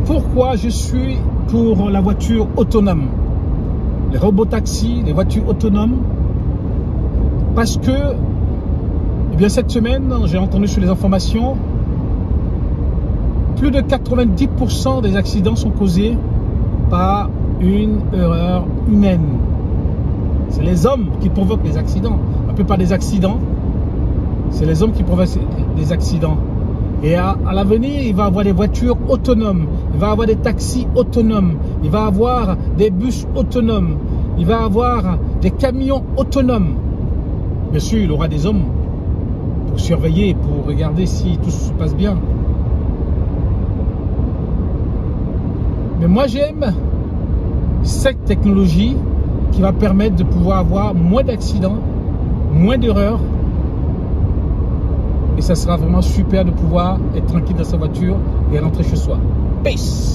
Pourquoi je suis pour la voiture autonome, les robotaxis, les voitures autonomes? Parce que, eh bien, cette semaine, j'ai entendu sur les informations, plus de 90% des accidents sont causés par une erreur humaine. C'est les hommes qui provoquent les accidents. La plupart des accidents, c'est les hommes qui provoquent des accidents. Et à l'avenir, il va y avoir des voitures autonomes, il va y avoir des taxis autonomes, il va y avoir des bus autonomes, il va y avoir des camions autonomes. Bien sûr, il y aura des hommes pour surveiller, pour regarder si tout se passe bien. Mais moi, j'aime cette technologie qui va permettre de pouvoir avoir moins d'accidents, moins d'erreurs. Et ça sera vraiment super de pouvoir être tranquille dans sa voiture et rentrer chez soi. Peace!